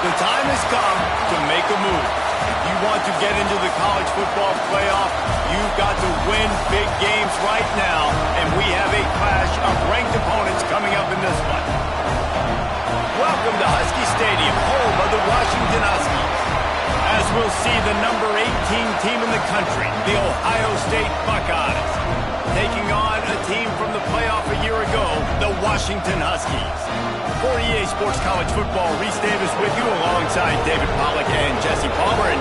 The time has come to make a move. If you want to get into the college football playoff, you've got to win big games right now, and we have a clash of ranked opponents coming up in this one. Welcome to Husky Stadium, home of the Washington Huskies. As we'll see the number 18 team in the country, the Ohio State Buckeyes, taking on a team from the playoff a year ago, the Washington Huskies. For EA Sports College Football, Reese Davis with you alongside David Pollack and Jesse Palmer. And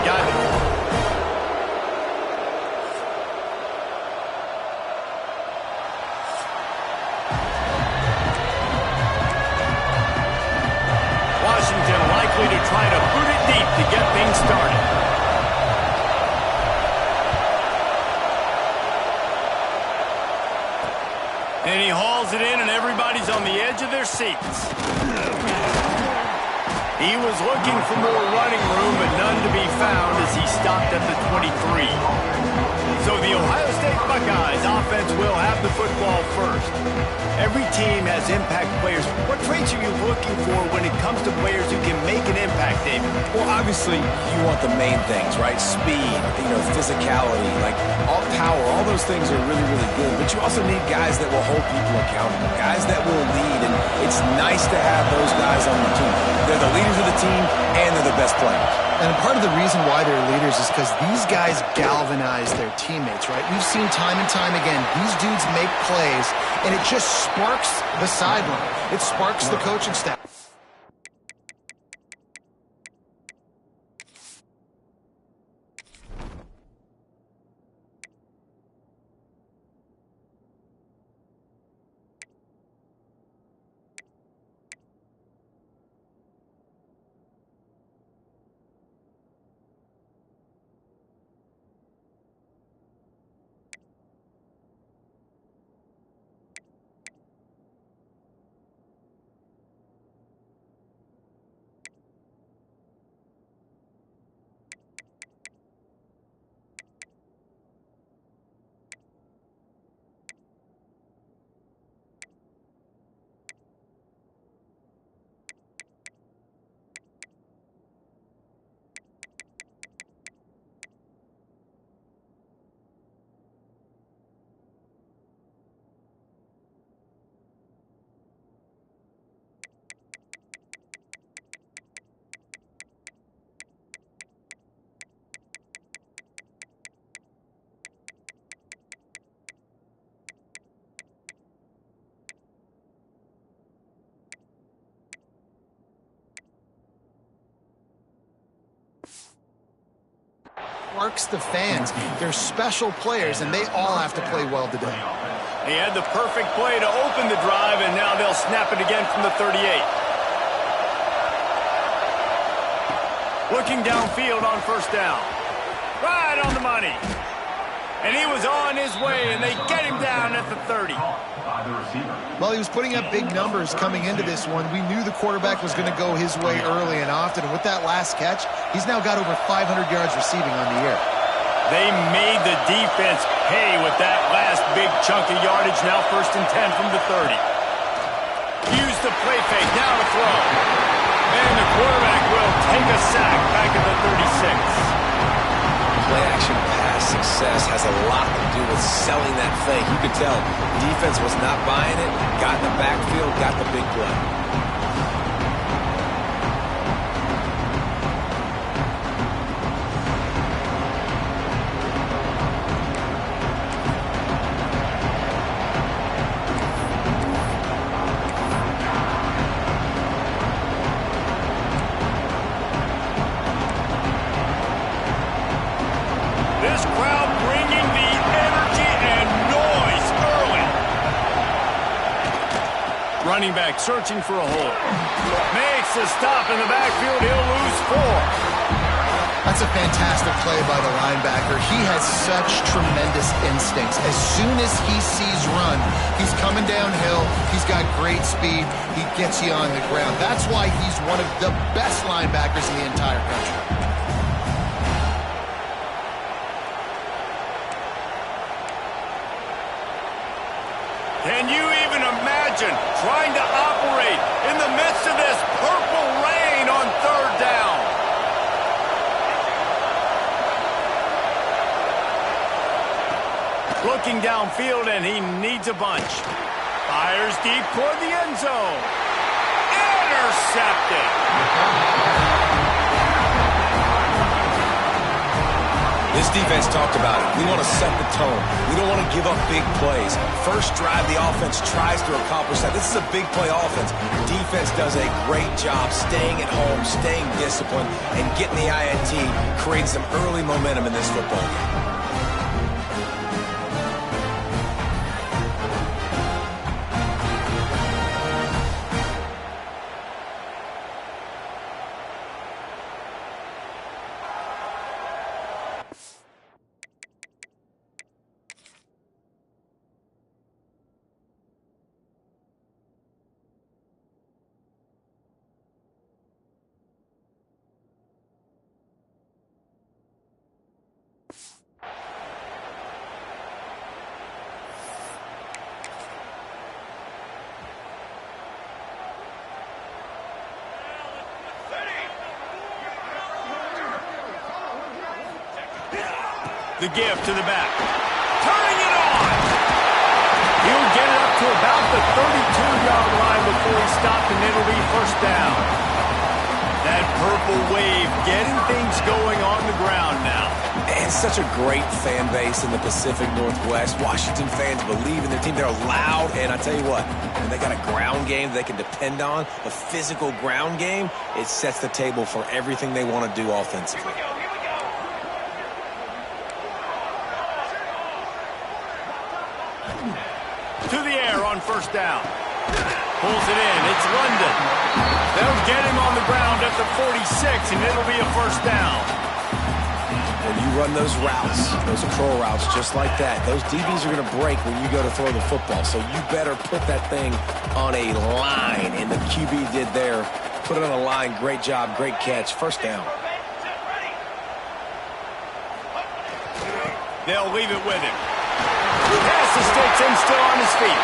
Washington likely to try to boot it deep to get things started. And he hauls it in, and everybody's on the edge of their seats. He was looking for more running room, but none to be found as he stopped at the 23. So the Ohio State Buckeyes offense will have the football first. Every team has impact players. What traits are you looking for when it comes to players who can make an impact, David? Well, obviously, you want the main things, right? Speed, physicality, like all power, all those things are really, really good. But you also need guys that will hold people accountable, guys that will lead, and it's nice to have those guys on your team. They're the leaders of the team, and they're the best players. And part of the reason why they're leaders is because these guys galvanize their teammates, right? We've seen time and time again, these dudes make plays, and it just sparks the sideline. It sparks the coaching staff. Sparks the fans. They're special players, and they all have to play well today. He had the perfect play to open the drive, and now they'll snap it again from the 38. Looking downfield on first down. Right on the money. And he was on his way, and they get him down at the 30. Well, he was putting up big numbers coming into this one. We knew the quarterback was going to go his way early and often. And with that last catch, he's now got over 500 yards receiving on the year. They made the defense pay with that last big chunk of yardage. Now 1st and 10 from the 30. Use the play fake. Now to throw. And the quarterback will take a sack back at the 36. Play action pass success has a lot to do with selling that fake. You could tell defense was not buying it, got in the backfield, got the big play. Running back searching for a hole. Makes the stop in the backfield. He'll lose 4. That's a fantastic play by the linebacker. He has such tremendous instincts. As soon as he sees run, he's coming downhill. He's got great speed. He gets you on the ground. That's why he's one of the best linebackers in the entire country. Can you even imagine trying to operate in the midst of this purple rain on 3rd down? looking downfield, and he needs a bunch. Fires deep toward the end zone. Intercepted. This defense talked about it. We want to set the tone. We don't want to give up big plays. First drive, the offense tries to accomplish that. This is a big play offense. Defense does a great job staying at home, staying disciplined, and getting the INT, creating some early momentum in this football game. The give to the back. Turning it on. He'll get it up to about the 32-yard line before he stopped, and it'll be first down. That purple wave getting things going on the ground now. And such a great fan base in the Pacific Northwest. Washington fans believe in their team. They're loud, and I tell you what, when they got a ground game they can depend on, a physical ground game, it sets the table for everything they want to do offensively. To the air on first down. Pulls it in. It's London. They'll get him on the ground at the 46, and it'll be a first down. When you run those routes, those curl routes just like that, those DBs are going to break when you go to throw the football. So you better put that thing on a line, and the QB did there. Put it on a line. Great job. Great catch. First down. They'll leave it with him. Pass escapes him, still on his feet.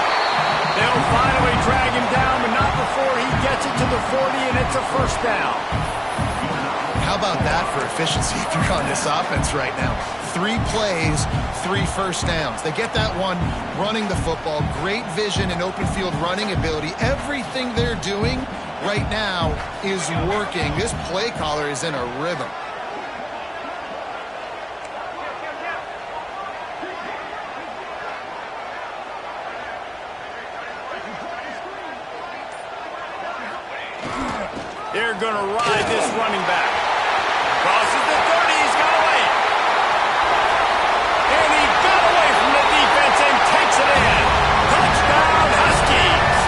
They'll finally drag him down, but not before he gets it to the 40, and it's a first down. How about that for efficiency if you're on this offense right now? 3 plays, 3 first downs. They get that one running the football, great vision and open field running ability. Everything they're doing right now is working. This play caller is in a rhythm. They're going to ride this running back. Crosses the 30. He's got away. And he got away from the defense and takes it in. Touchdown, Huskies.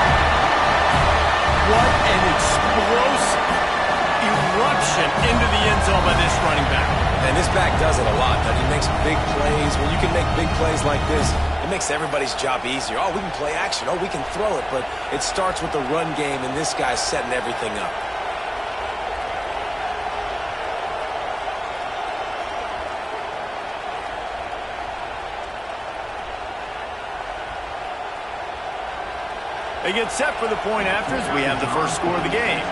What an explosive eruption into the end zone by this running back. And this back does it a lot. He makes big plays. When you can make big plays like this, it makes everybody's job easier. Oh, we can play action. Oh, we can throw it. But it starts with the run game, and this guy's setting everything up. They get set for the point after as we have the first score of the game.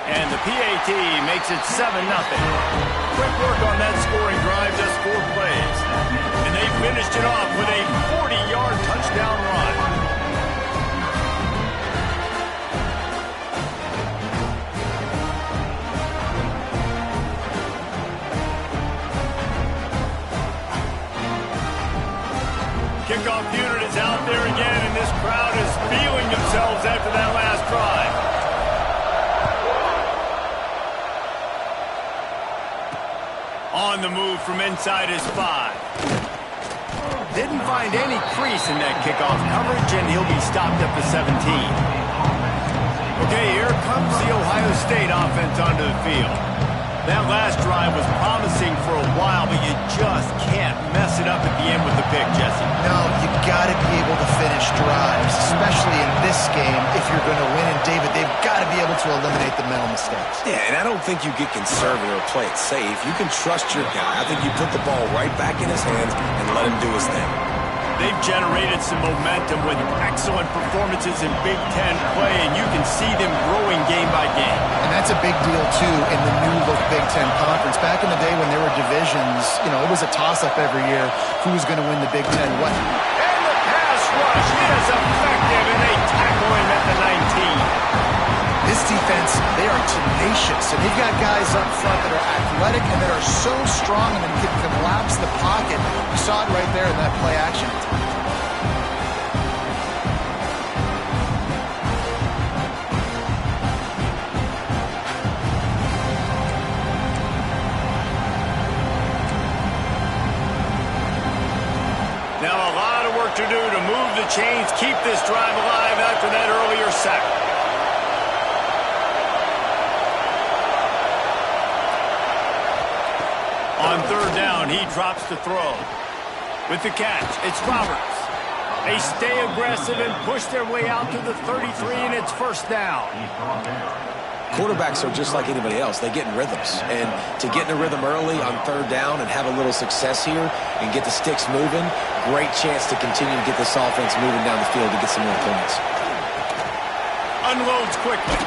And the PAT makes it 7-0. Quick work on that scoring drive, just 4 plays. And they finished it off with a 40-yard touchdown run. Kickoff unit is out there again, and this crowd is feeling themselves after that last drive. On the move from inside his 5. Didn't find any crease in that kickoff coverage, and he'll be stopped at the 17. Okay, here comes the Ohio State offense onto the field. That last drive was promising for a while, but you just can't mess it up at the end with the pick, Jesse. No, you got to be able to finish drives, especially in this game if you're going to win. And, David, they've got to be able to eliminate the mental mistakes. Yeah, and I don't think you get conservative or play it safe. You can trust your guy. I think you put the ball right back in his hands and let him do his thing. They've generated some momentum with excellent performances in Big Ten play, and you can see them growing game by game. And that's a big deal, too, in the new-look Big Ten Conference. Back in the day when there were divisions, you know, it was a toss-up every year who was going to win the Big Ten. What? And the pass rush is effective, and they tackle him at the 19. This defense, they are tenacious, and they've got guys up front that are athletic and that are so strong and can collapse the pocket. You saw it right there in that play action. Now a lot of work to do to move the chains, keep this drive alive after that earlier sack. On third down, he drops to throw. With the catch, it's Roberts. They stay aggressive and push their way out to the 33, and it's first down. Quarterbacks are just like anybody else. They get in rhythms. And to get in a rhythm early on third down and have a little success here and get the sticks moving, great chance to continue to get this offense moving down the field to get some more points. Unloads quickly.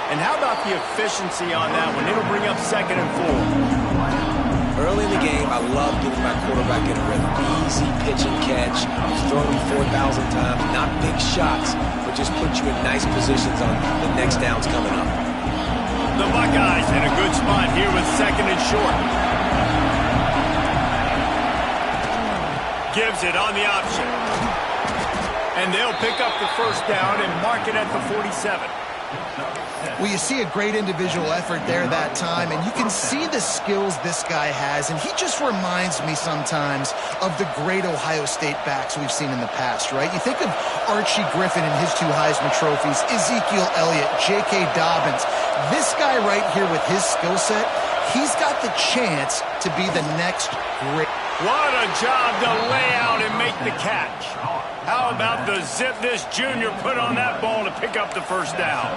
And how about the efficiency on that one? It'll bring up 2nd and 4. Early in the game, I love getting my quarterback in a rhythm. Easy pitch and catch. You've thrown him 4,000 times. Not big shots, but just put you in nice positions on the next downs coming up. The Buckeyes in a good spot here with 2nd and short. Gives it on the option. And they'll pick up the first down and mark it at the 47. Well, you see a great individual effort there that time, and you can see the skills this guy has, and he just reminds me sometimes of the great Ohio State backs we've seen in the past, right? You think of Archie Griffin and his 2 Heisman trophies, Ezekiel Elliott, J.K. Dobbins. This guy right here with his skill set, he's got the chance to be the next great. What a job to lay out and make the catch. How about the zip this junior put on that ball to pick up the first down?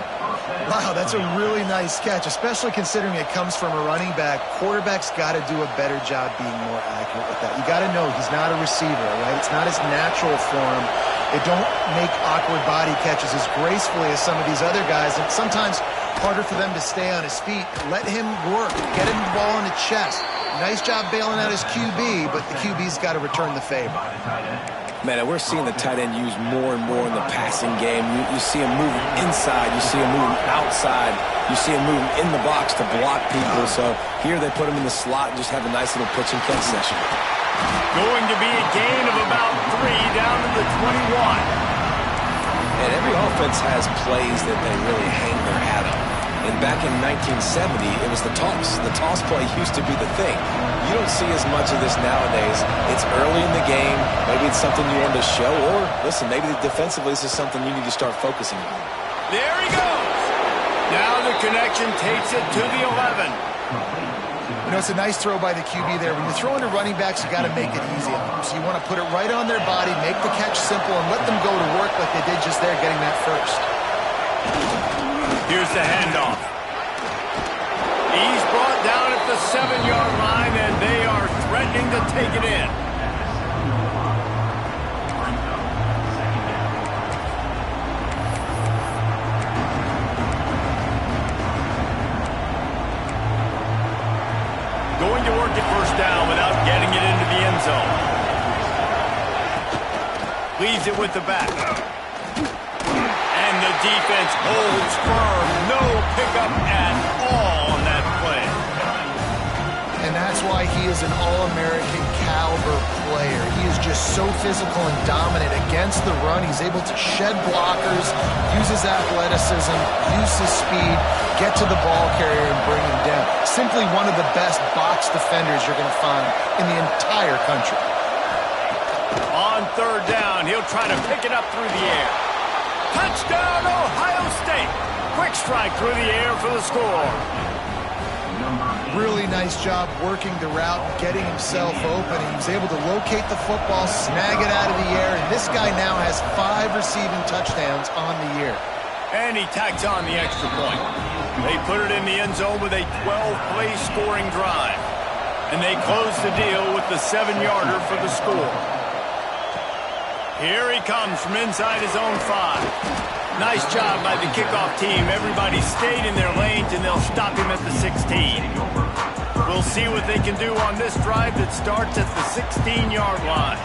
Wow, that's a really nice catch, especially considering it comes from a running back. Quarterback's got to do a better job being more accurate with that. You got to know he's not a receiver, right? It's not his natural form. They don't make awkward body catches as gracefully as some of these other guys, and sometimes harder for them to stay on his feet. Let him work. Get him the ball in the chest. Nice job bailing out his QB, but the QB's got to return the favor. Man, we're seeing the tight end used more and more in the passing game. You see him moving inside. You see him moving outside. You see him moving in the box to block people. So here they put him in the slot and just have a nice little pitch and catch session. Going to be a gain of about 3 down to the 21. And every offense has plays that they really hang their hat on. And back in 1970, it was the toss. The toss play used to be the thing. You don't see as much of this nowadays. It's early in the game. Maybe it's something you want to show. Or, listen, maybe defensively this is something you need to start focusing on. There he goes. Now the connection takes it to the 11. You know, it's a nice throw by the QB there. When you're throwing to running backs, you got to make it easy on them. So you want to put it right on their body, make the catch simple, and let them go to work like they did just there, getting that first. Here's the handoff. He's brought down at the 7-yard line, and they are threatening to take it in. Going to work at first down without getting it into the end zone. Leaves it with the back. And the defense holds firm. No pickup at all on that play. And that's why he is an All-American caliber player. He is just so physical and dominant against the run. He's able to shed blockers, use his athleticism, use his speed, get to the ball carrier and bring him down. Simply one of the best box defenders you're going to find in the entire country. On third down, he'll try to pick it up through the air. Touchdown, Ohio State. Quick strike through the air for the score. Really nice job working the route, getting himself open. He was able to locate the football, snag it out of the air, and this guy now has 5 receiving touchdowns on the year. And he tacks on the extra point. They put it in the end zone with a 12-play scoring drive. And they close the deal with the 7-yarder for the score. Here he comes from inside his own 5. Nice job by the kickoff team. Everybody stayed in their lanes, and they'll stop him at the 16. We'll see what they can do on this drive that starts at the 16-yard line.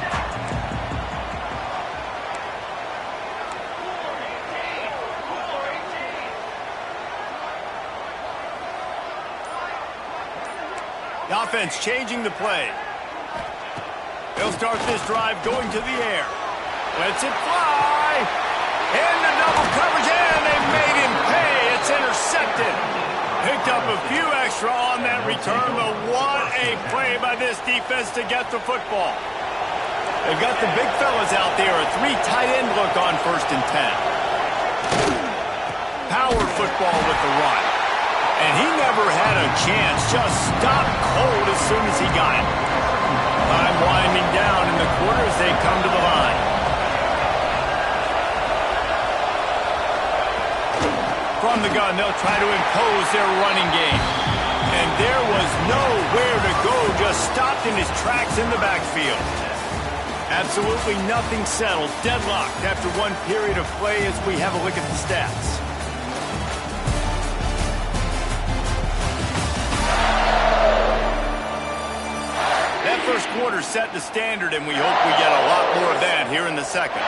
The offense changing the play. They'll start this drive going to the air. Lets it fly. Into double coverage, and they made him pay. It's intercepted. Picked up a few extra on that return, but what a play by this defense to get the football. They've got the big fellas out there. A 3 tight end look on 1st and 10. Power football with the run. And he never had a chance. Just stopped cold as soon as he got it. Time winding down in the quarter as they come to the line. From the gun, they'll try to impose their running game. And there was nowhere to go, just stopped in his tracks in the backfield. Absolutely nothing settled, deadlocked after one period of play as we have a look at the stats. That first quarter set the standard, and we hope we get a lot more of that here in the second.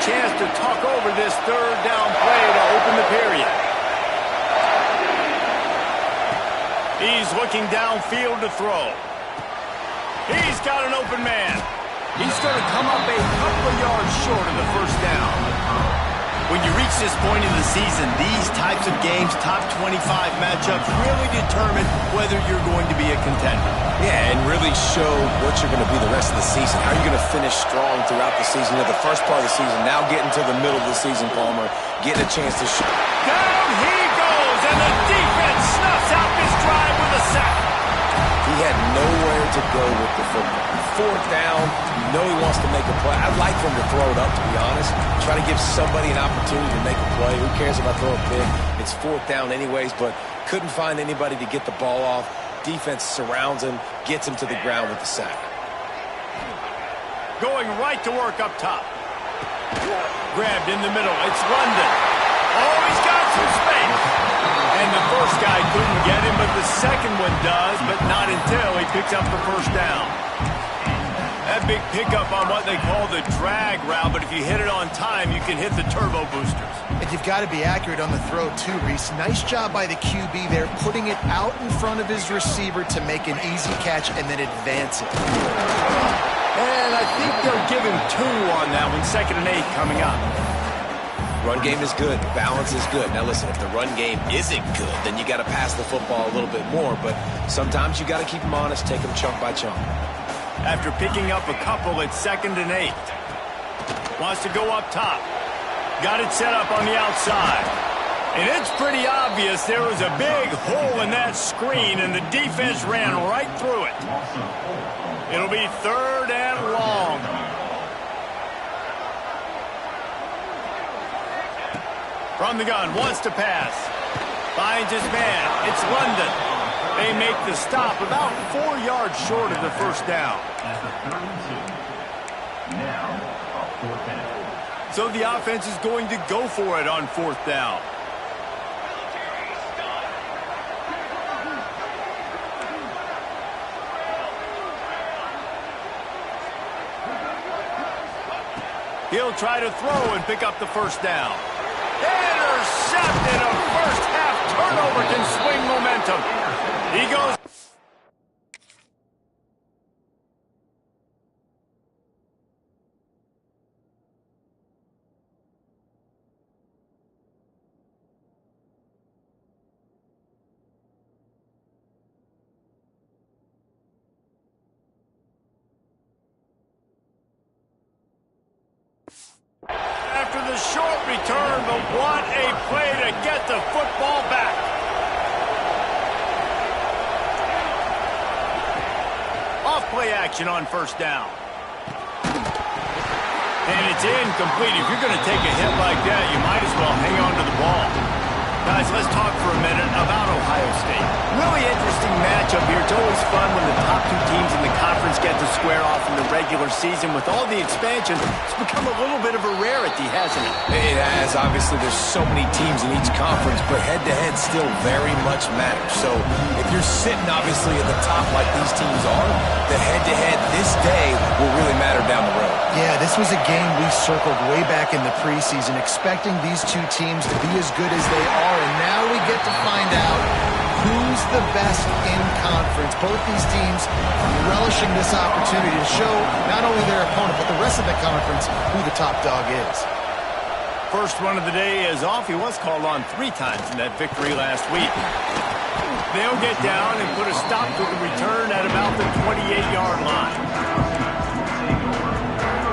Chance to talk over this 3rd down play to open the period. He's looking downfield to throw. He's got an open man. He's going to come up a couple of yards short of the 1st down. When you reach this point in the season, these types of games, top 25 matchups, really determine whether you're going to be a contender. Yeah, and really show what you're going to be the rest of the season. How are you going to finish strong throughout the season? You know, the first part of the season, now getting to the middle of the season, Palmer, getting a chance to shoot. Down he goes, and the defense snuffs out this drive with a sack. He had nowhere to go with the football. 4th down, you know he wants to make a play. I'd like for him to throw it up, to be honest. Try to give somebody an opportunity to make a play. Who cares if I throw a pick? It's 4th down anyways, but couldn't find anybody to get the ball off. Defense surrounds him, gets him to the ground with the sack. Going right to work up top. Grabbed in the middle. It's London. Oh, he's got some space. And the first guy couldn't get him, but the second one does, but not until he picks up the 1st down. That big pickup on what they call the drag route, but if you hit it on time, you can hit the turbo boosters. And you've got to be accurate on the throw, too, Reese. Nice job by the QB there, putting it out in front of his receiver to make an easy catch and then advance it. And I think they'll give him 2 on that one, 2nd and 8 coming up. Run game is good. Balance is good. Now, listen, if the run game isn't good, then you got to pass the football a little bit more. But sometimes you got to keep them honest, take them chunk by chunk. After picking up a couple, it's 2nd and 8. Wants to go up top. Got it set up on the outside. And it's pretty obvious there was a big hole in that screen, and the defense ran right through it. It'll be 3rd and long. From the gun, wants to pass. Finds his man. It's London. They make the stop about 4 yards short of the 1st down. So the offense is going to go for it on 4th down. He'll try to throw and pick up the 1st down. Intercepted. A first half turnover can swing momentum. He goes. After the short return, but what a play to get the football back. Off play action on 1st down. And it's incomplete. If you're going to take a hit like that, you might as well hang on to the ball. Guys, let's talk for a minute about Ohio State. Really interesting matchup here. It's always fun when the top two teams in the conference get to square off in the regular season. With all the expansion, it's become a little bit of a rarity, hasn't it? It has. Obviously, there's so many teams in each conference, but head-to-head still very much matters. So if you're sitting, obviously, at the top like these teams are, the head-to-head this day will really matter down the road. Yeah, this was a game we circled way back in the preseason, expecting these two teams to be as good as they are, and now we get to find out who's the best in conference. Both these teams relishing this opportunity to show not only their opponent, but the rest of the conference who the top dog is. First run of the day is off. He was called on 3 times in that victory last week. They'll get down and put a stop to the return at about the 28-yard line.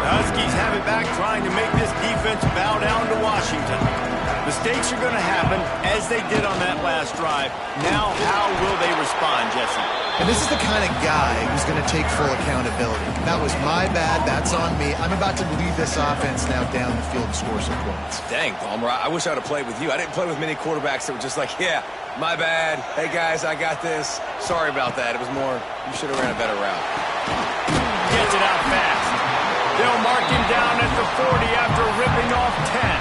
The Huskies have it back, trying to make this defense bow down to Washington. Mistakes are going to happen, as they did on that last drive. Now, how will they respond, Jesse? And this is the kind of guy who's going to take full accountability. That was my bad. That's on me. I'm about to lead this offense now down the field and score some points. Dang, Palmer, I wish I would have played with you. I didn't play with many quarterbacks that were just like, yeah, my bad. Hey, guys, I got this. Sorry about that. It was more, you should have ran a better route. Gets it out fast. They'll mark him down at the 40 after ripping off 10.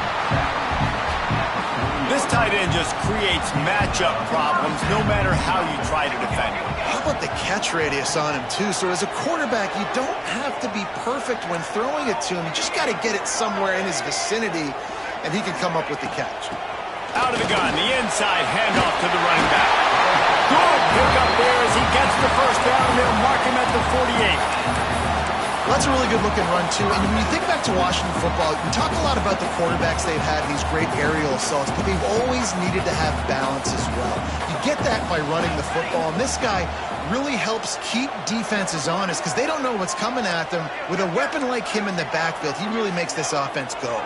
This tight end just creates matchup problems no matter how you try to defend him. How about the catch radius on him, too? So as a quarterback, you don't have to be perfect when throwing it to him. You just got to get it somewhere in his vicinity, and he can come up with the catch. Out of the gun, the inside handoff to the running back. Good pickup there as he gets the first down. They'll mark him at the 48. Well, that's a really good-looking run, too. And when you think back to Washington football, we talk a lot about the quarterbacks they've had, these great aerial assaults, but they've always needed to have balance as well. You get that by running the football, and this guy really helps keep defenses honest because they don't know what's coming at them. With a weapon like him in the backfield, he really makes this offense go.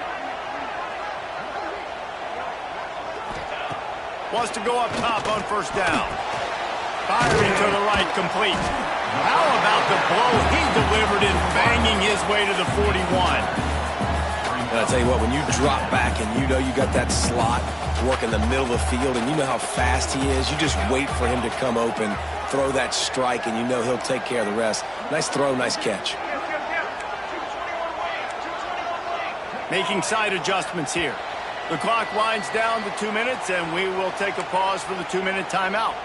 Wants to go up top on first down. Firing to the right, complete. How about the blow he delivered in banging his way to the 41? And I'll tell you what, when you drop back and you know you got that slot to work in the middle of the field and you know how fast he is, you just wait for him to come open, throw that strike, and you know he'll take care of the rest. Nice throw, nice catch. Making side adjustments here. The clock winds down to 2 minutes, and we will take a pause for the 2-minute timeout.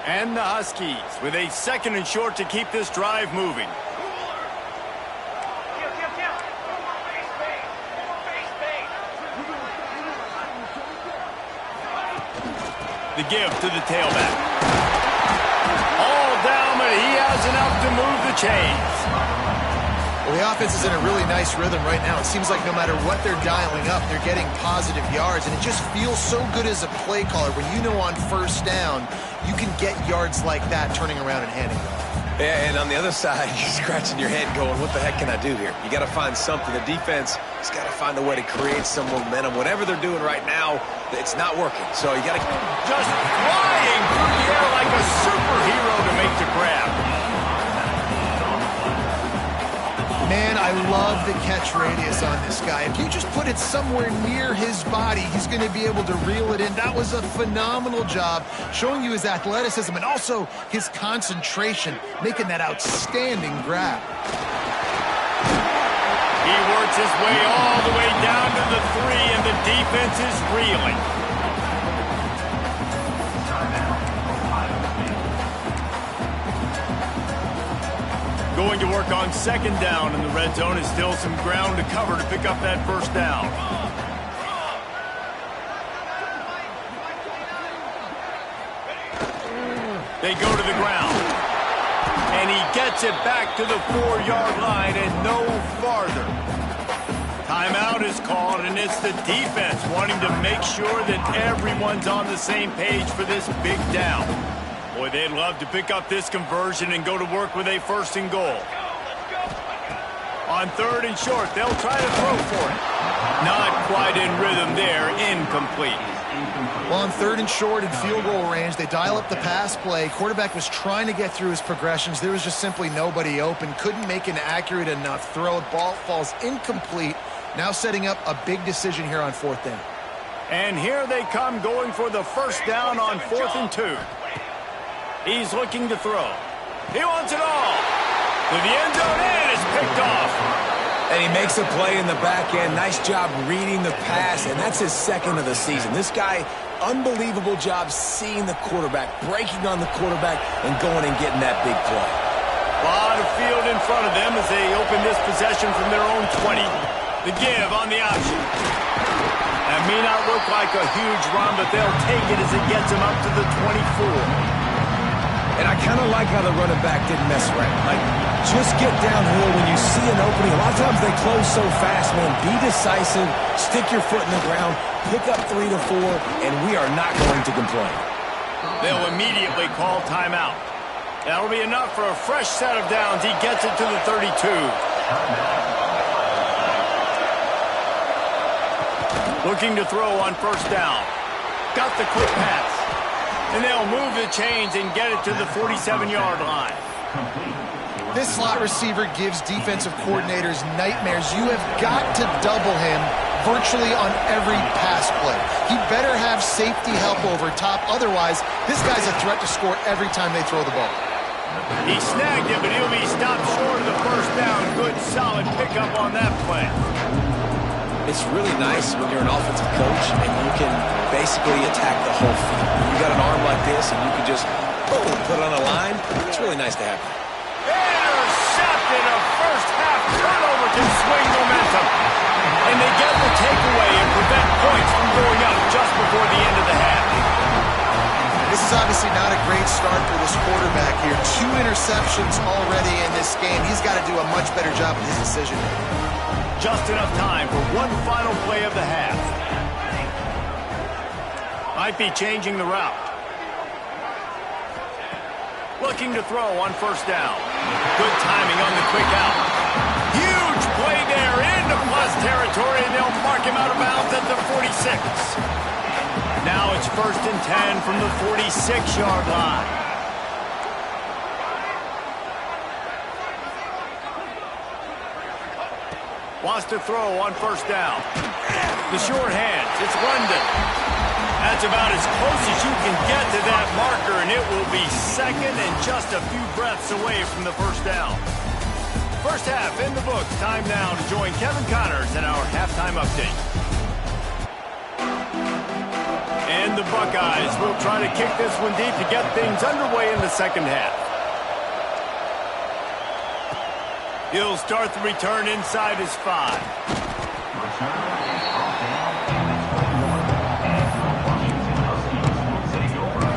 And the Huskies with a 2nd and short to keep this drive moving. The give to the tailback. All down, but he has enough to move the chains. Well, the offense is in a really nice rhythm right now. It seems like no matter what they're dialing up, they're getting positive yards, and it just feels so good as a play caller when you know on first down you can get yards like that turning around and handing it off. Yeah, and on the other side, you're scratching your head going, what the heck can I do here? You got to find something. The defense has got to find a way to create some momentum. Whatever they're doing right now, it's not working. So you got to just flying through the air like a superhero to make the grab. Man, I love the catch radius on this guy. If you just put it somewhere near his body, he's going to be able to reel it in. That was a phenomenal job, showing you his athleticism and also his concentration, making that outstanding grab. He works his way all the way down to the 3, and the defense is reeling. Going to work on 2nd down in the red zone. Is still some ground to cover to pick up that first down. They go to the ground. And he gets it back to the 4-yard line and no farther. Timeout is called, and it's the defense wanting to make sure that everyone's on the same page for this big down. Boy, they'd love to pick up this conversion and go to work with a 1st and goal. On 3rd and short, they'll try to throw for it. Not quite in rhythm there, incomplete. Well, on 3rd and short in field goal range, they dial up the pass play. Quarterback was trying to get through his progressions. There was just simply nobody open. Couldn't make an accurate enough throw. Ball falls incomplete. Now setting up a big decision here on 4th down. And here they come going for the first down on 4th and 2. He's looking to throw. He wants it all. To the end zone, and it's picked off. And he makes a play in the back end. Nice job reading the pass, and that's his second of the season. This guy, unbelievable job seeing the quarterback, breaking on the quarterback, and going and getting that big play. A lot of field in front of them as they open this possession from their own 20. The give on the option. That may not look like a huge run, but they'll take it as it gets them up to the 24. And I kind of like how the running back didn't mess around. Like, just get downhill when you see an opening. A lot of times they close so fast, man. Be decisive, stick your foot in the ground, pick up 3 to 4, and we are not going to complain. They'll immediately call timeout. That'll be enough for a fresh set of downs. He gets it to the 32. Looking to throw on first down. Got the quick pass. And they'll move the chains and get it to the 47-yard line. This slot receiver gives defensive coordinators nightmares. You have got to double him virtually on every pass play. He better have safety help over top. Otherwise, this guy's a threat to score every time they throw the ball. He snagged it, but he'll be stopped short of the first down. Good, solid pickup on that play. It's really nice when you're an offensive coach and you can basically attack the whole field. You got an arm like this and you can just, boom, put it on a line. It's really nice to have that. Intercepted, a first-half turnover to swing momentum. And they get the takeaway and prevent points from going up just before the end of the half. This is obviously not a great start for this quarterback here. 2 interceptions already in this game. He's got to do a much better job with his decision. Just enough time for one final play of the half. Might be changing the route. Looking to throw on first down. Good timing on the quick out. Huge play there into plus territory, and they'll mark him out of bounds at the 46. Now it's 1st and 10 from the 46-yard line. Wants to throw on first down. The short hands. It's London. That's about as close as you can get to that marker, and it will be second and just a few breaths away from the first down. First half in the books. Time now to join Kevin Connors in our halftime update. And the Buckeyes will try to kick this one deep to get things underway in the second half. He'll start the return inside his 5.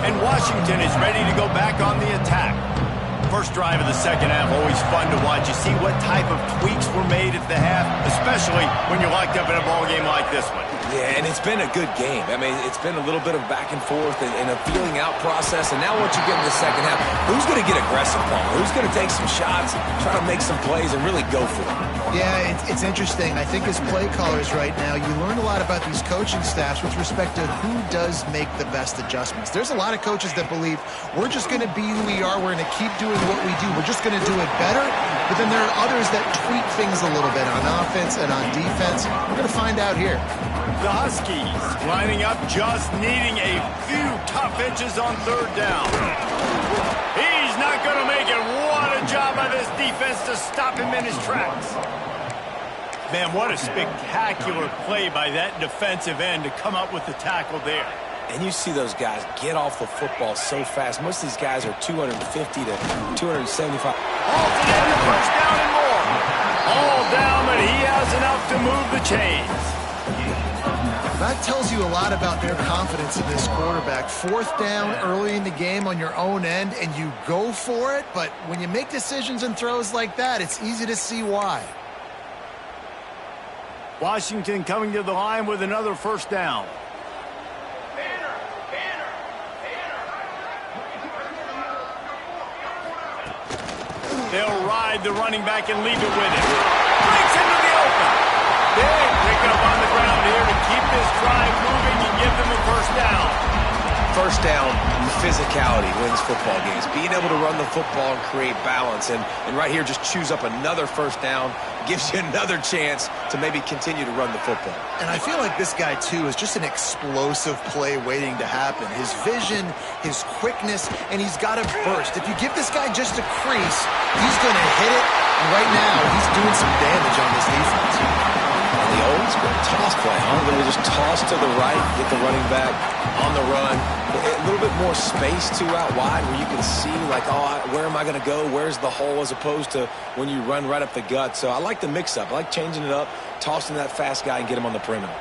And Washington is ready to go back on the attack. First drive of the second half, always fun to watch. You see what type of tweaks were made at the half, especially when you're locked up in a ball game like this one. Yeah, and it's been a good game. I mean, it's been a little bit of back and forth and a feeling out process. And now once you get in the second half, who's going to get aggressive, Paul? Who's going to take some shots, try to make some plays, and really go for it? Yeah, it's interesting. I think as play callers right now, you learn a lot about these coaching staffs with respect to who does make the best adjustments. There's a lot of coaches that believe we're just going to be who we are. We're going to keep doing what we do. We're just going to do it better. But then there are others that tweak things a little bit on offense and on defense. We're going to find out here. The Huskies lining up, just needing a few tough inches on third down. He's not going to make it. What a job by this defense to stop him in his tracks. Man, what a spectacular play by that defensive end to come up with the tackle there. And you see those guys get off the football so fast. Most of these guys are 250 to 275. Halted into first down and more. All down, but he has enough to move the chains. That tells you a lot about their confidence in this quarterback. 4th down early in the game on your own end, and you go for it. But when you make decisions and throws like that, it's easy to see why. Washington coming to the line with another first down. They'll ride the running back and leave it with him. Breaks into the open. Big pickup on the ground here to keep this drive moving and give them a first down. First down, physicality wins football games. Being able to run the football and create balance. And right here, just choose up another first down. Gives you another chance to maybe continue to run the football. And I feel like this guy, too, is just an explosive play waiting to happen. His vision, his quickness, and he's got a burst. If you give this guy just a crease, he's going to hit it. And right now, he's doing some damage on this defense. The old school toss play, huh? Then we just toss to the right, get the running back on the run. A little bit more space, too, out wide where you can see, like, oh, where am I going to go? Where's the hole? As opposed to when you run right up the gut. So I like the mix-up. I like changing it up, tossing that fast guy and get him on the perimeter.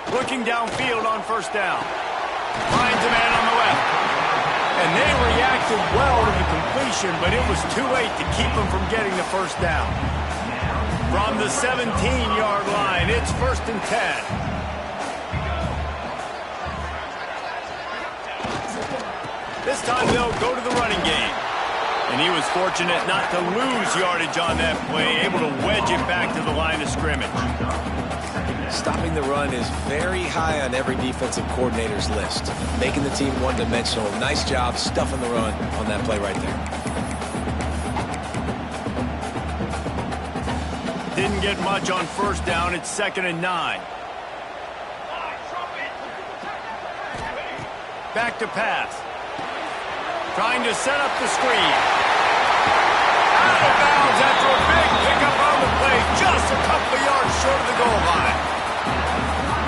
Looking downfield on first down. Finds a man on the left. And they reacted well to the completion, but it was too late to keep them from getting the first down. From the 17-yard line, it's 1st and 10. This time they'll go to the running game. And he was fortunate not to lose yardage on that play, able to wedge it back to the line of scrimmage. Stopping the run is very high on every defensive coordinator's list. Making the team one-dimensional. Nice job stuffing the run on that play right there. Didn't get much on first down. It's 2nd and 9. Back to pass. Trying to set up the screen. Out of bounds after a big pickup on the play. Just a couple of yards short of the goal line.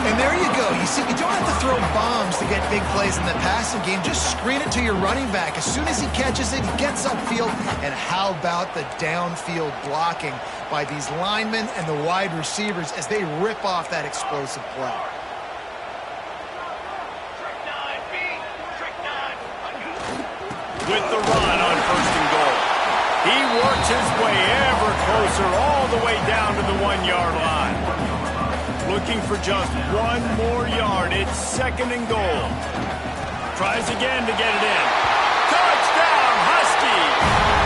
And there you go. You see, you don't have to throw bombs to get big plays in the passing game. Just screen it to your running back. As soon as he catches it, he gets upfield. And how about the downfield blocking by these linemen and the wide receivers as they rip off that explosive play. With the run on 1st and goal. He works his way ever closer all the way down to the 1-yard line. Looking for just one more yard. It's 2nd and goal. Tries again to get it in. Touchdown, Huskies!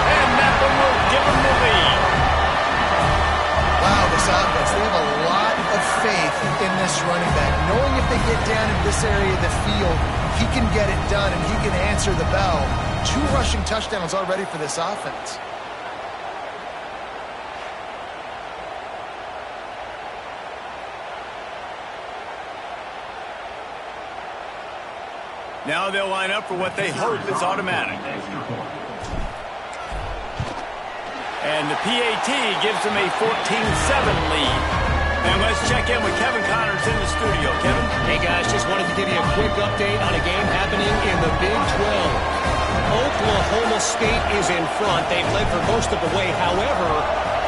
And that one will give him the lead. Wow, this offense, they have a lot of faith in this running back. Knowing if they get down in this area of the field, he can get it done and he can answer the bell. 2 rushing touchdowns already for this offense. Now they'll line up for what they hope is automatic. And the PAT gives them a 14-7 lead. And let's check in with Kevin Connors in the studio. Kevin? Hey, guys, just wanted to give you a quick update on a game happening in the Big 12. Oklahoma State is in front. They've led for most of the way. However,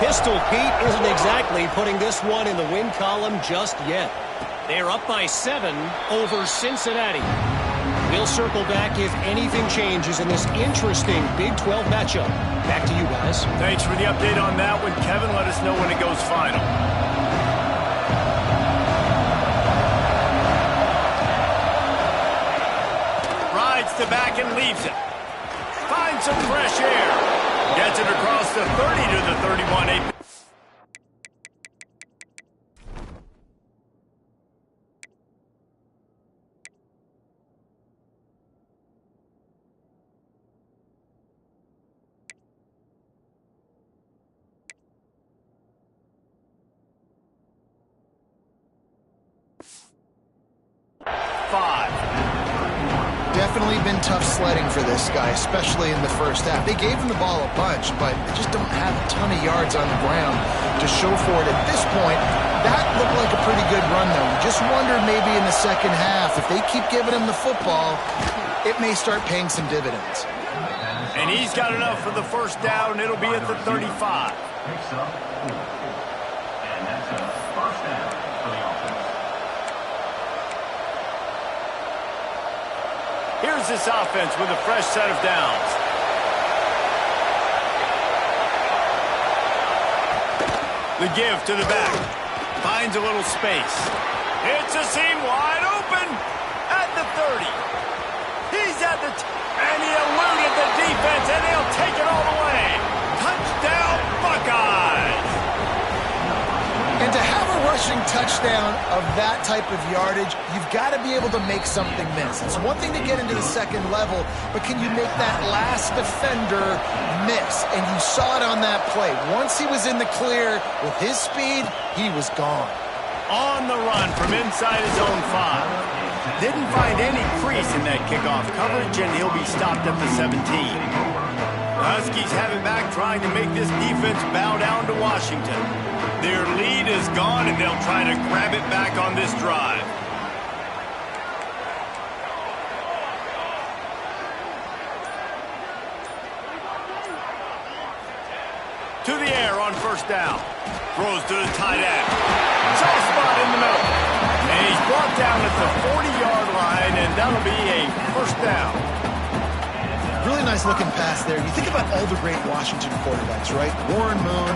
Pistol Pete isn't exactly putting this one in the win column just yet. They're up by 7 over Cincinnati. We'll circle back if anything changes in this interesting Big 12 matchup. Back to you guys. Thanks for the update on that one, Kevin. Let us know when it goes final. Rides to back and leaves it. Finds some fresh air. Gets it across the 30 to the 31. Definitely been tough sledding for this guy, especially in the first half. They gave him the ball a bunch, but they just don't have a ton of yards on the ground to show for it at this point. That looked like a pretty good run, though. You just wondered maybe in the second half, if they keep giving him the football, it may start paying some dividends. And he's got enough for the first down. It'll be at the 35. And that's a first down for the offense. Here's this offense with a fresh set of downs. The give to the back. Finds a little space. It's a seam wide open. 30. He's at the and he eluded the defense, and they'll take it all the way. Touchdown, Buckeyes! And to have a rushing touchdown of that type of yardage, you've got to be able to make something miss. It's one thing to get into the second level, but can you make that last defender miss? And you saw it on that play. Once he was in the clear with his speed, he was gone. On the run from inside his own 5. Didn't find any crease in that kickoff coverage, and he'll be stopped at the 17. Huskies have it back, trying to make this defense bow down to Washington. Their lead is gone, and they'll try to grab it back on this drive. To the air on first down. Throws to the tight end. Soft spot in the middle. And he's brought down at the 40-yard line, and that'll be a first down. Really nice looking pass there. You think about all the great Washington quarterbacks, right? Warren Moon,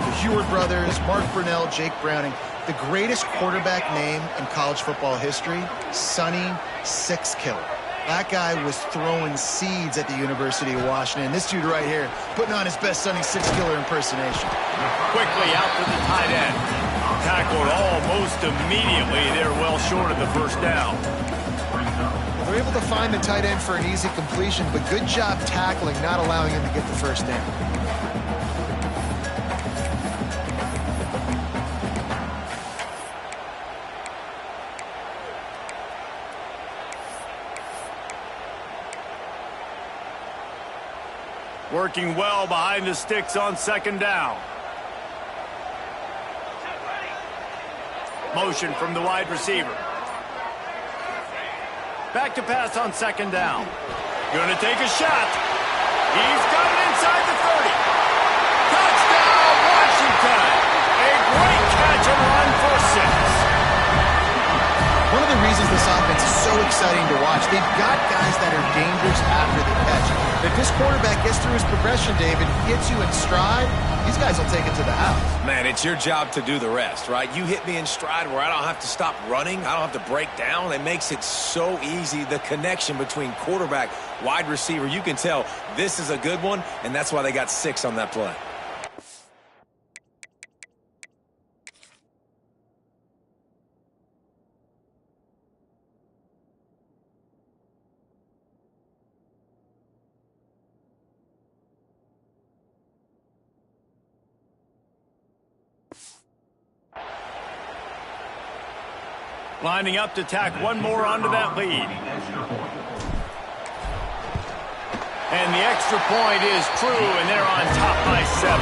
the Heward brothers, Mark Brunell, Jake Browning. The greatest quarterback name in college football history, Sonny Sixkiller. That guy was throwing seeds at the University of Washington. This dude right here, putting on his best Sonny Sixkiller impersonation. Quickly out to the tight end. Tackled almost immediately. They're well short of the first down. They're able to find the tight end for an easy completion, but good job tackling, not allowing him to get the first down. Working well behind the sticks on second down. Motion from the wide receiver. Back to pass on second down. Gonna take a shot. He's got it inside the 30. Touchdown, Washington! A great catch and run for 6. One of the reasons this offense is so exciting to watch, they've got guys that are dangerous after the catch. If this quarterback gets through his progression, David, gets you in stride, these guys will take it to the house. Man, it's your job to do the rest, right? You hit me in stride where I don't have to stop running. I don't have to break down. It makes it so easy. The connection between quarterback, wide receiver, you can tell this is a good one, and that's why they got 6 on that play. Lining up to tack one more onto that lead. And the extra point is true, and they're on top by 7.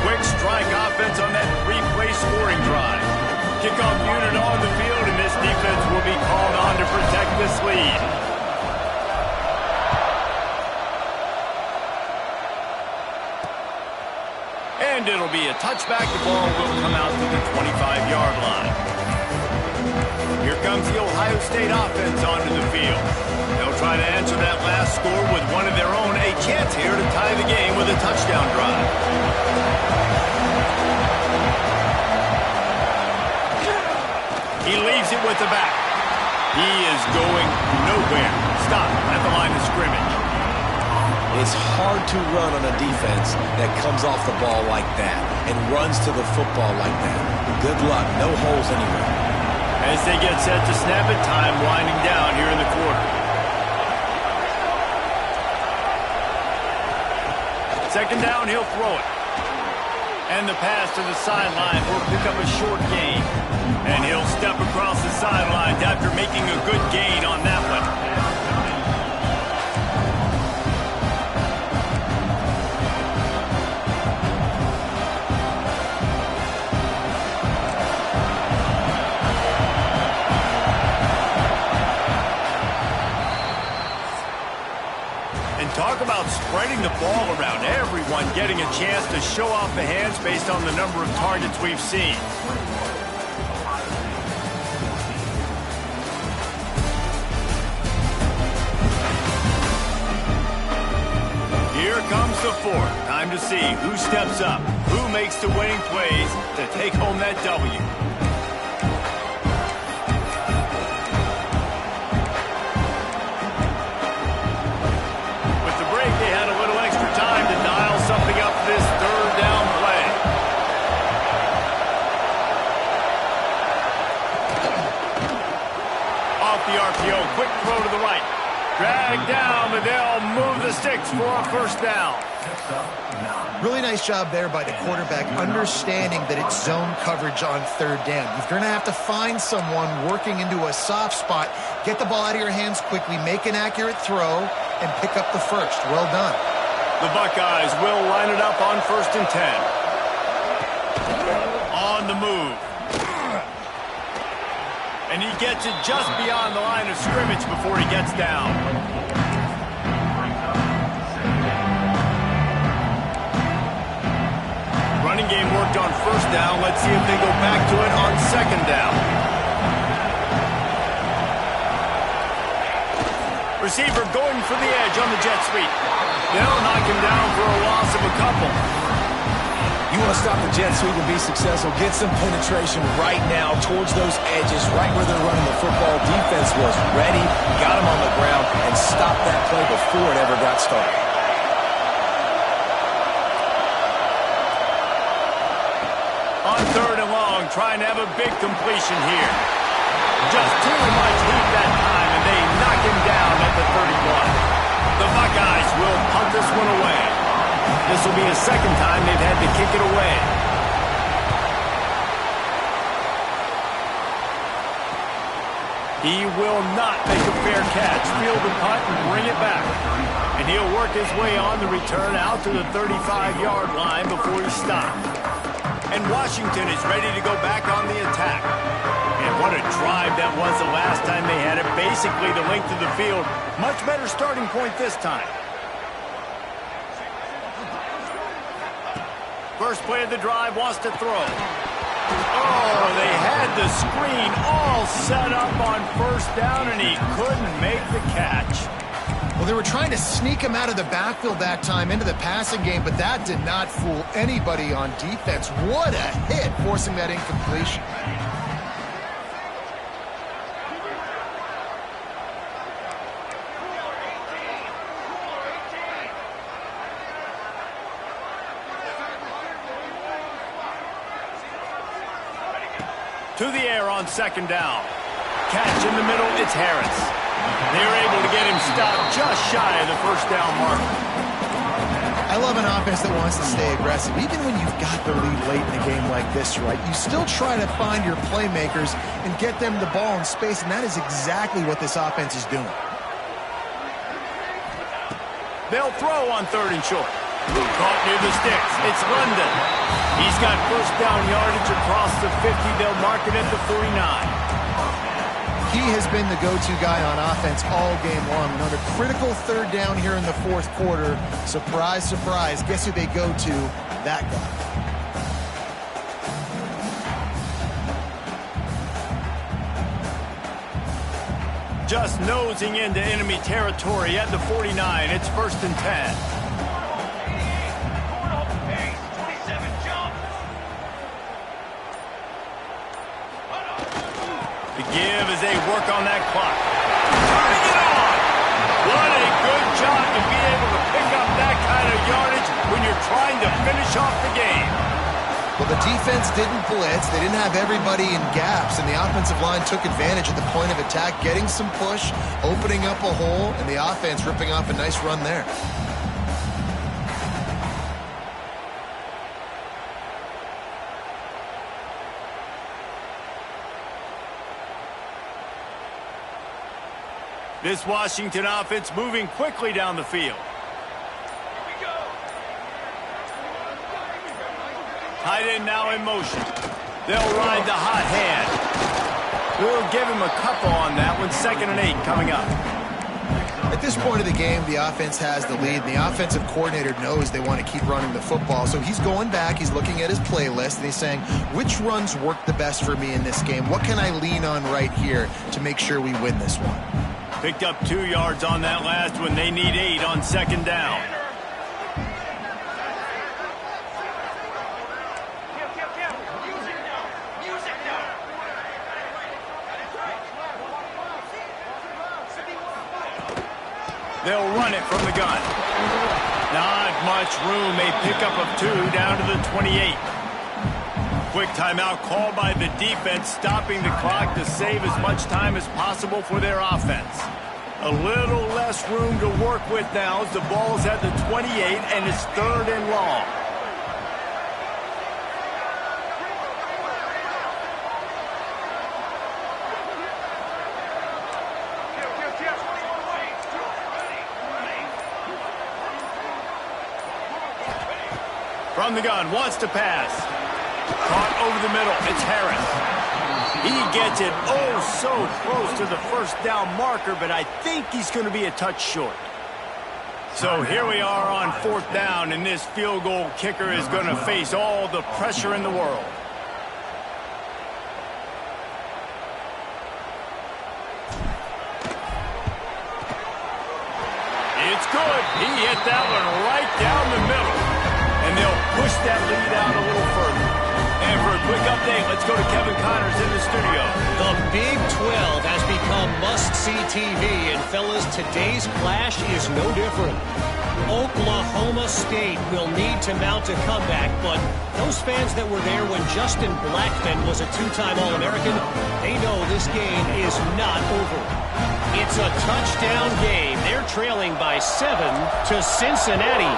Quick strike offense on that 3-play scoring drive. Kickoff unit on the field, and this defense will be called on to protect this lead. And it'll be a touchback. The ball will come out to the 25-yard line. Here comes the Ohio State offense onto the field. They'll try to answer that last score with one of their own. A chance here to tie the game with a touchdown drive. He leaves it with the back. He is going nowhere. Stop at the line of scrimmage. It's hard to run on a defense that comes off the ball like that and runs to the football like that. Good luck. No holes anywhere. As they get set to snap it, time winding down here in the quarter. Second down, he'll throw it. And the pass to the sideline will pick up a short gain. And he'll step across the sidelines after making a good gain on that one. Talk about spreading the ball around. Everyone getting a chance to show off the hands based on the number of targets we've seen. Here comes the 4th. Time to see who steps up, who makes the winning plays to take home that W. RPO, quick throw to the right. Drag down, but they'll move the sticks for a first down. Really nice job there by the quarterback, understanding that it's zone coverage on third down. You're going to have to find someone working into a soft spot, get the ball out of your hands quickly, make an accurate throw, and pick up the first. Well done. The Buckeyes will line it up on 1st and 10. On the move. And he gets it just beyond the line of scrimmage before he gets down. Running game worked on 1st down. Let's see if they go back to it on 2nd down. Receiver going for the edge on the jet sweep. They'll knock him down for a loss of a couple. You want to stop the jet sweep and be successful, get some penetration right now towards those edges, right where they're running the football. Defense was ready, got him on the ground, and stopped that play before it ever got started. On 3rd and long, trying to have a big completion here. Just too much heat that time, and they knock him down at the 31. The Buckeyes will punt this one away. This will be the 2nd time they've had to kick it away. He will not make a fair catch. Field the punt and bring it back. And he'll work his way on the return out to the 35-yard line before he stops. And Washington is ready to go back on the attack. And what a drive that was the last time they had it. Basically the length of the field. Much better starting point this time. First play of the drive, wants to throw. Oh, they had the screen all set up on 1st down, and he couldn't make the catch. Well, they were trying to sneak him out of the backfield that time into the passing game, but that did not fool anybody on defense. What a hit, forcing that incompletion. To the air on 2nd down. Catch in the middle, it's Harris. They're able to get him stopped just shy of the 1st down mark. I love an offense that wants to stay aggressive. Even when you've got the lead late in a game like this, right, you still try to find your playmakers and get them the ball in space, and that is exactly what this offense is doing. They'll throw on 3rd and short. Caught near the sticks. It's London. He's got 1st down yardage across the 50. They'll mark it at the 49. He has been the go-to guy on offense all game long. Another critical 3rd down here in the 4th quarter. Surprise, surprise. Guess who they go to? That guy. Just nosing into enemy territory at the 49. It's 1st and 10. Give as they work on that clock. Turning it on! What a good job to be able to pick up that kind of yardage when you're trying to finish off the game. Well, the defense didn't blitz. They didn't have everybody in gaps, and the offensive line took advantage at the point of attack, getting some push, opening up a hole, and the offense ripping off a nice run there. This Washington offense moving quickly down the field. Tight end now in motion. They'll ride the hot hand. We'll give him a couple on that one. 2nd and 8 coming up. At this point of the game, the offense has the lead, and the offensive coordinator knows they want to keep running the football. So he's going back, he's looking at his playlist, and he's saying, which runs work the best for me in this game? What can I lean on right here to make sure we win this one? Picked up 2 yards on that last one. They need 8 on 2nd down. They'll run it from the gun. Not much room. A pickup of 2 down to the 28. Quick timeout called by the defense, stopping the clock to save as much time as possible for their offense. A little less room to work with now as the ball's at the 28 and it's 3rd and long. From the gun, wants to pass. Caught over the middle. It's Harris. He gets it so close to the first down marker, but I think he's going to be a touch short. So here we are on 4th down, and this field goal kicker is going to face all the pressure in the world. It's good. He hit that one right down the middle. And they'll push that lead out a little further. And for a quick update, let's go to Kevin Connors in the studio. The Big 12 has become must-see TV, and fellas, today's clash is no different. Oklahoma State will need to mount a comeback, but those fans that were there when Justin Blackmon was a 2-time All-American, they know this game is not over. It's a touchdown game. They're trailing by 7 to Cincinnati.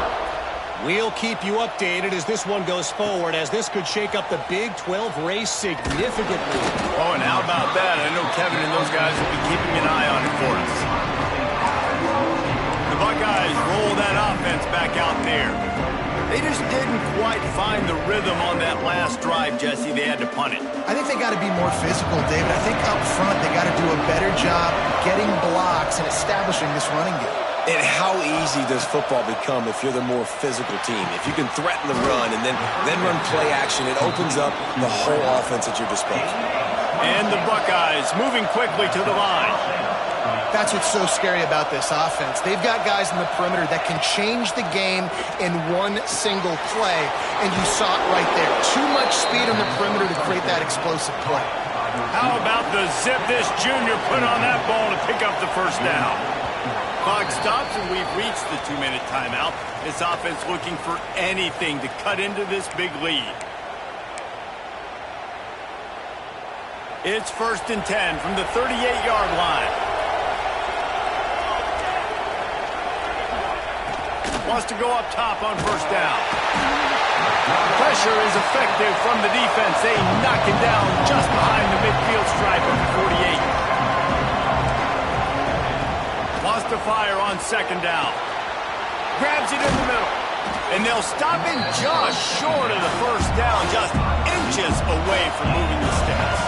We'll keep you updated as this one goes forward, as this could shake up the Big 12 race significantly. Oh, and how about that? I know Kevin and those guys will be keeping an eye on it for us. The Buckeyes roll that offense back out there. They just didn't quite find the rhythm on that last drive, Jesse. They had to punt it. I think they got to be more physical, David. I think up front they got to do a better job getting blocks and establishing this running game. And how easy does football become if you're the more physical team? If you can threaten the run and then run play action, it opens up the whole offense at your disposal. And the Buckeyes moving quickly to the line. That's what's so scary about this offense. They've got guys in the perimeter that can change the game in one single play, and you saw it right there. Too much speed on the perimeter to create that explosive play. How about the zip this junior put on that ball to pick up the first down? Clock stops, and we've reached the 2-minute timeout. This offense looking for anything to cut into this big lead. It's 1st and 10 from the 38-yard line. Wants to go up top on 1st down. Pressure is effective from the defense. They knock him down just behind the midfield stripe of the 48. Wants to fire on 2nd down. Grabs it in the middle. And they'll stop him just short of the 1st down, just inches away from moving the sticks.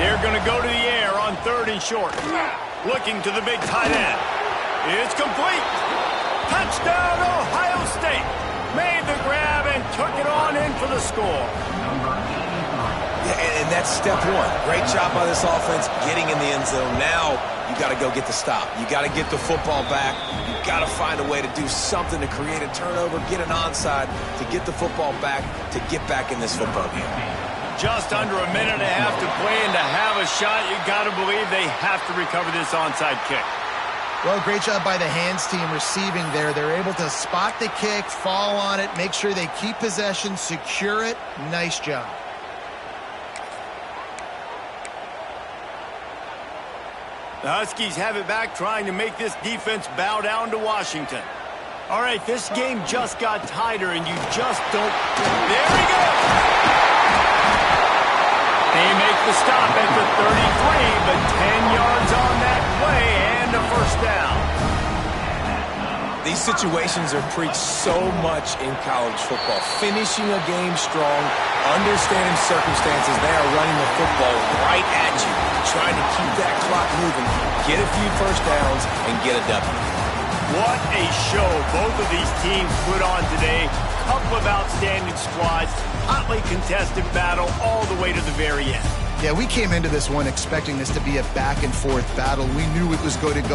They're going to go to the air on 3rd and short. Looking to the big tight end. It's complete. Touchdown, Ohio State. Made the grab and took it on in for the score. Yeah, and that's step one. Great job by this offense getting in the end zone. Now you got to go get the stop. You got to get the football back. You got to find a way to do something to create a turnover, get an onside, to get the football back, to get back in this football game. Just under a minute and a half to play, and to have a shot, you got to believe they have to recover this onside kick. Well, great job by the hands team receiving there. They're able to spot the kick, fall on it, make sure they keep possession, secure it. Nice job. The Huskies have it back, trying to make this defense bow down to Washington. All right, this game just got tighter, and you just don't... There he goes! They make the stop at the 33, but 10 yards on that play and a 1st down. These situations are preached so much in college football. Finishing a game strong, understanding circumstances. They are running the football right at you, trying to keep that clock moving, get a few 1st downs, and get a W. What a show both of these teams put on today. Couple of outstanding squads, hotly contested battle all the way to the very end. Yeah, we came into this one expecting this to be a back-and-forth battle. We knew it was going to go